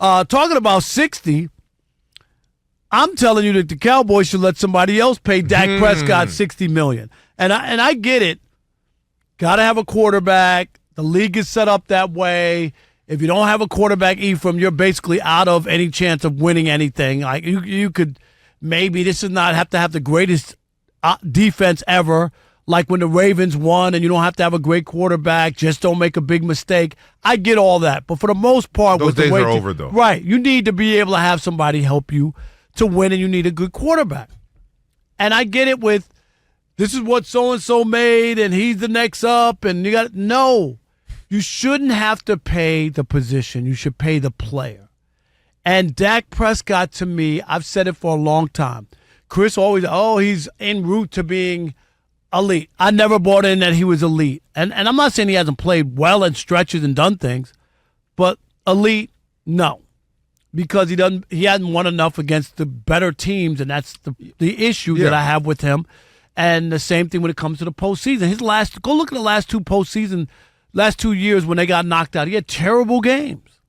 Talking about 60, I'm telling you that the Cowboys should let somebody else pay Dak Prescott $60 million. And I get it. Got to have a quarterback. The league is set up that way. If you don't have a quarterback, Ephraim, you're basically out of any chance of winning anything. Like you could maybe this is not have to have the greatest defense ever. Like when the Ravens won, and you don't have to have a great quarterback. Just don't make a big mistake. I get all that, but for the most part, those days are over, though. Right, you need to be able to have somebody help you to win, and you need a good quarterback. And I get it with this is what so and so made, and he's the next up, and you got no. You shouldn't have to pay the position. You should pay the player. And Dak Prescott, to me, I've said it for a long time. Chris always, he's en route to being elite. I never bought in that he was elite. And I'm not saying he hasn't played well in stretches and done things, but elite, no. Because he hadn't won enough against the better teams, and that's the issue that I have with him. And the same thing when it comes to the postseason. Go look at the last two years when they got knocked out. He had terrible games.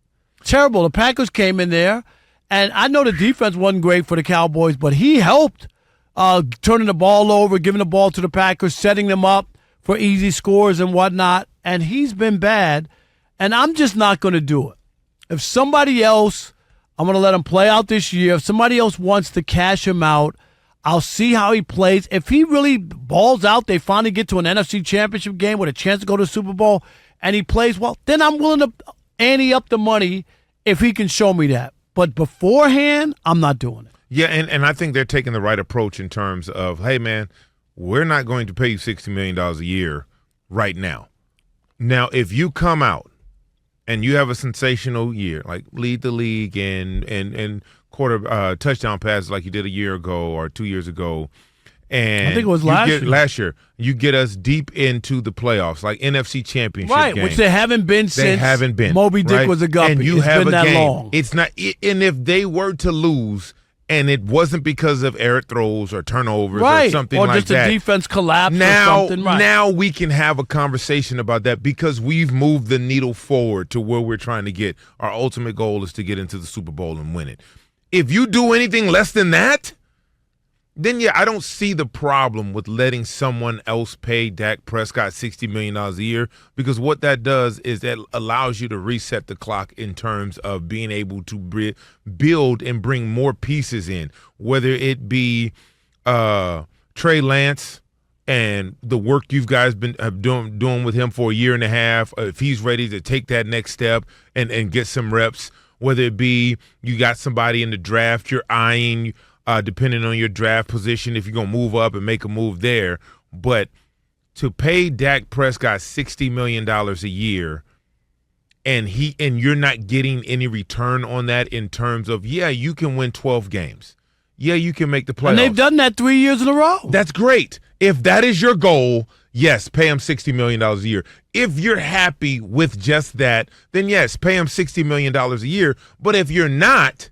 Terrible. The Packers came in there, and I know the defense wasn't great for the Cowboys, but he helped turning the ball over, giving the ball to the Packers, setting them up for easy scores and whatnot, and he's been bad, and I'm just not going to do it. If somebody else, I'm going to let him play out this year. If somebody else wants to cash him out, I'll see how he plays. If he really balls out, they finally get to an NFC Championship game with a chance to go to the Super Bowl, and he plays well, then I'm willing to ante up the money if he can show me that. But beforehand, I'm not doing it. Yeah, and I think they're taking the right approach in terms of, hey, man, we're not going to pay you $60 million a year right now. Now, if you come out and you have a sensational year, like lead the league and quarter touchdown passes like you did a year ago or 2 years ago, and I think it was last year. You get us deep into the playoffs, like NFC Championship games. Which they haven't been since Moby Dick was a guppy. And it's been that long. It's not, and if they were to lose, and it wasn't because of errant throws or turnovers or something like that. Or just a defense collapse or something. Right. Now we can have a conversation about that because we've moved the needle forward to where we're trying to get. Our ultimate goal is to get into the Super Bowl and win it. If you do anything less than that, then, I don't see the problem with letting someone else pay Dak Prescott $60 million a year, because what that does is that allows you to reset the clock in terms of being able to build and bring more pieces in, whether it be Trey Lance and the work you guys been doing with him for a year and a half, if he's ready to take that next step and get some reps, whether it be you got somebody in the draft you're eyeing, depending on your draft position, if you're going to move up and make a move there. But to pay Dak Prescott $60 million a year and you're not getting any return on that in terms of, you can win 12 games. Yeah, you can make the playoffs. And they've done that 3 years in a row. That's great. If that is your goal, yes, pay him $60 million a year. If you're happy with just that, then yes, pay him $60 million a year. But if you're not,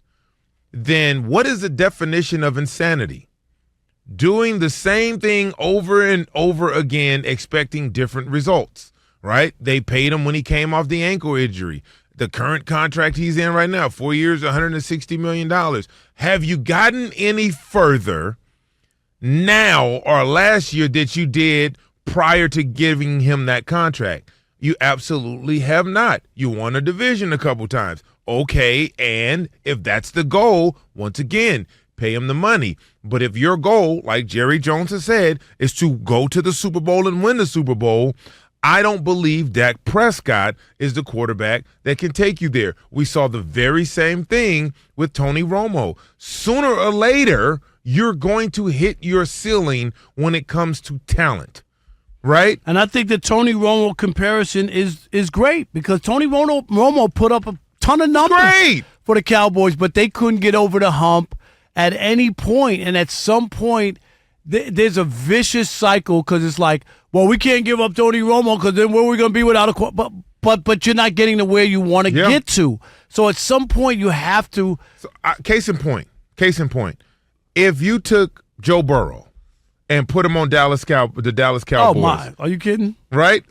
then what is the definition of insanity? Doing the same thing over and over again, expecting different results, right? They paid him when he came off the ankle injury. The current contract he's in right now, 4 years, $160 million. Have you gotten any further now or last year that you did prior to giving him that contract? You absolutely have not. You won a division a couple times. Okay, and if that's the goal, once again, pay him the money. But if your goal, like Jerry Jones has said, is to go to the Super Bowl and win the Super Bowl, I don't believe Dak Prescott is the quarterback that can take you there. We saw the very same thing with Tony Romo. Sooner or later, you're going to hit your ceiling when it comes to talent, right? And I think the Tony Romo comparison is great because Tony Romo put up a ton of numbers for the Cowboys, but they couldn't get over the hump at any point. And at some point, there's a vicious cycle because it's like, well, we can't give up Tony Romo because then where are we going to be without a but you're not getting to where you want to get to. So at some point, you have to. So, case in point, if you took Joe Burrow and put him on the Dallas Cowboys. Oh, my. Are you kidding? Right?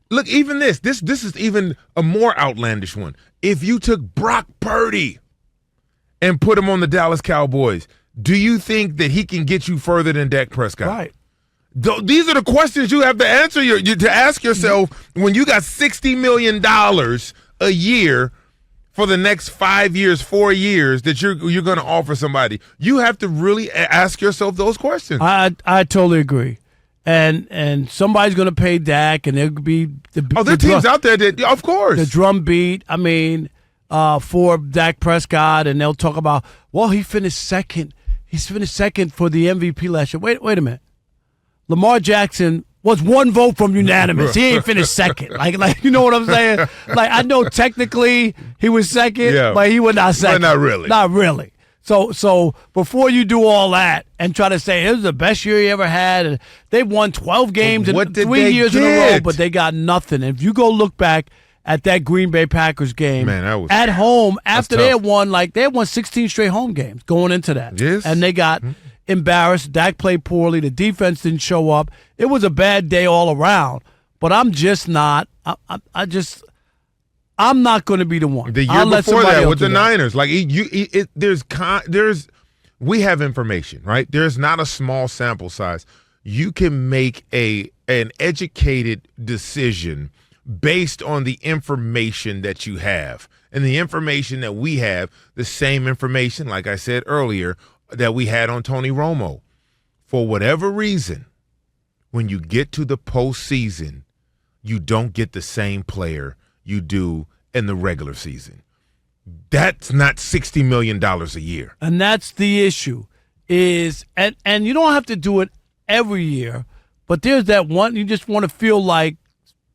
Look, even this is even a more outlandish one. If you took Brock Purdy and put him on the Dallas Cowboys, do you think that he can get you further than Dak Prescott? Right. These are the questions you have to answer. To ask yourself when you got $60 million a year for the next 5 years, 4 years that you're going to offer somebody. You have to really ask yourself those questions. I totally agree. And somebody's going to pay Dak, and there could be the teams out there that, of course, the drum beat. I mean, for Dak Prescott, and they'll talk about, well, he finished second. He's finished second for the MVP last year. Wait a minute. Lamar Jackson was one vote from unanimous. He ain't finished second. Like you know what I'm saying? Like, I know technically he was second, but he was not second. But not really. Not really. So before you do all that and try to say it was the best year he ever had, and they've won 12 games in 3 years in a row, but they got nothing. And if you go look back at that Green Bay Packers game at home after they had won 16 straight home games going into that. Yes. And they got embarrassed. Dak played poorly. The defense didn't show up. It was a bad day all around. But I'm just not. I'm not going to be the one. The year before that with the Niners, we have information, right? There's not a small sample size. You can make an educated decision based on the information that you have. And the information that we have, the same information, like I said earlier, that we had on Tony Romo. For whatever reason, when you get to the postseason, you don't get the same player you do in the regular season. That's not $60 million a year. And that's the issue. And you don't have to do it every year, but there's that one you just want to feel like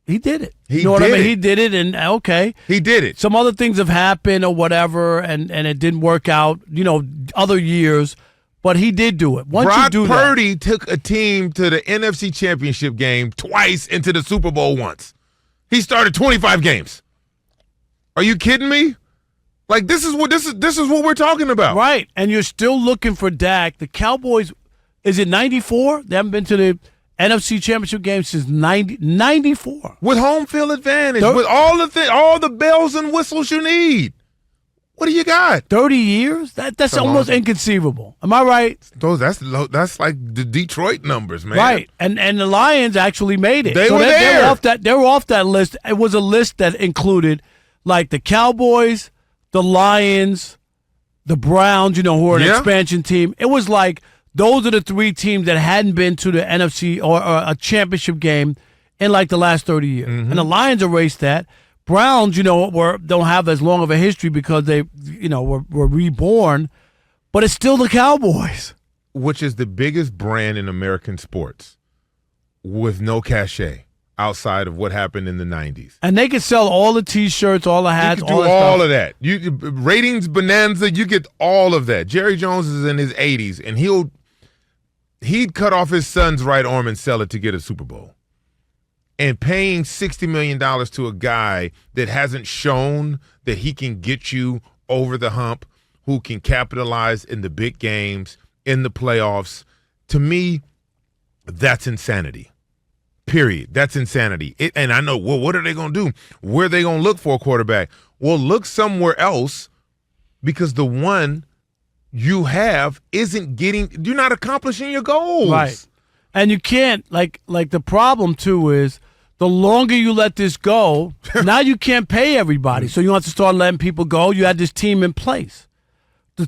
he did it. You know what I mean? He did it, and okay. He did it. Some other things have happened or whatever, and it didn't work out, other years, but he did do it. Brock Purdy took a team to the NFC Championship game twice, into the Super Bowl once. He started 25 games. Are you kidding me? Like, this is what we're talking about. Right, and you're still looking for Dak. The Cowboys, is it 94? They haven't been to the NFC Championship game since 94. With home field advantage, with all the bells and whistles you need. What do you got? 30 years? That's almost inconceivable. Am I right? That's like the Detroit numbers, man. Right, and the Lions actually made it. They were there. They were off that list. It was a list that included like the Cowboys, the Lions, the Browns, who are an expansion team. It was like those are the three teams that hadn't been to the NFC or a championship game in like the last 30 years. Mm-hmm. And the Lions erased that. Browns, don't have as long of a history because they, were reborn, but it's still the Cowboys. Which is the biggest brand in American sports with no cachet outside of what happened in the 90s. And they could sell all the T-shirts, all the hats, you can do all of that. Ratings bonanza, you get all of that. Jerry Jones is in his 80s, and he'd cut off his son's right arm and sell it to get a Super Bowl. And paying $60 million to a guy that hasn't shown that he can get you over the hump, who can capitalize in the big games, in the playoffs, to me, that's insanity. Period. That's insanity. And I know, well, what are they going to do? Where are they going to look for a quarterback? Well, look somewhere else, because the one you have you're not accomplishing your goals. Right. And you can't, like the problem, too, is the longer you let this go, now you can't pay everybody. So you have to start letting people go. You had this team in place.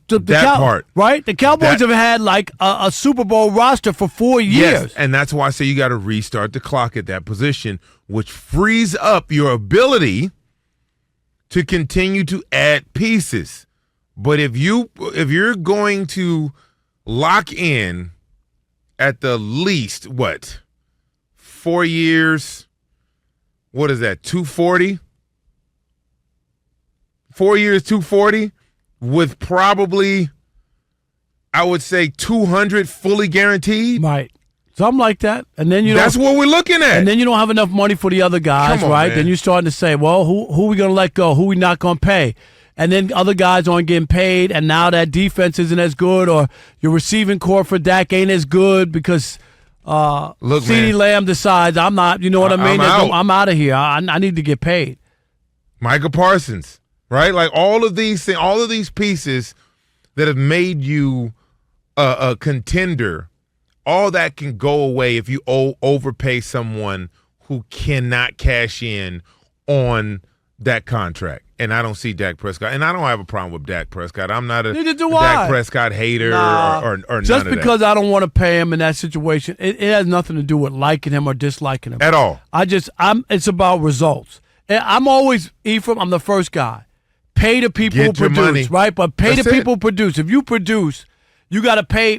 Part. Right? The Cowboys have had like a Super Bowl roster for 4 years. Yes, and that's why I say you got to restart the clock at that position, which frees up your ability to continue to add pieces. But if you're going to lock in at the least, 4 years, what is that, 240? 4 years, 240, with probably, I would say, 200 fully guaranteed. Right. Something like that. And then that's what we're looking at. And then you don't have enough money for the other guys, right? Man. Then you're starting to say, well, who are we going to let go? Who are we not going to pay? And then other guys aren't getting paid, and now that defense isn't as good, or your receiving core for Dak ain't as good because Look, CeeDee man. Lamb decides I'm not, you know what I mean? I'm out of here. I need to get paid. Micah Parsons, right? Like all of these things, all of these pieces that have made you a contender, all that can go away if you overpay someone who cannot cash in on that contract. And I don't see Dak Prescott. And I don't have a problem with Dak Prescott. I'm not a Dak Prescott hater or none just of that. because I don't want to pay him in that situation, it has nothing to do with liking him or disliking him. At all. It's about results. And I'm always, Ephraim, I'm the first guy. Pay the people who produce, money. right? But pay That's the people who produce. If you produce, you gotta pay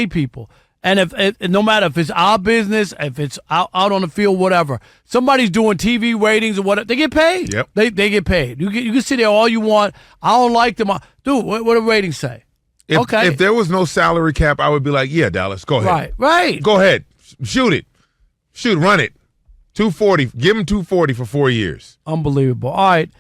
people. And if no matter if it's our business, if it's out on the field, whatever, somebody's doing TV ratings or whatever, they get paid. Yep. They get paid. You can sit there all you want. I don't like them. Dude, what do ratings say? If there was no salary cap, I would be like, yeah, Dallas, go ahead. Right. Go ahead. Shoot it. Run it. 240. Give him 240 for 4 years. Unbelievable. All right.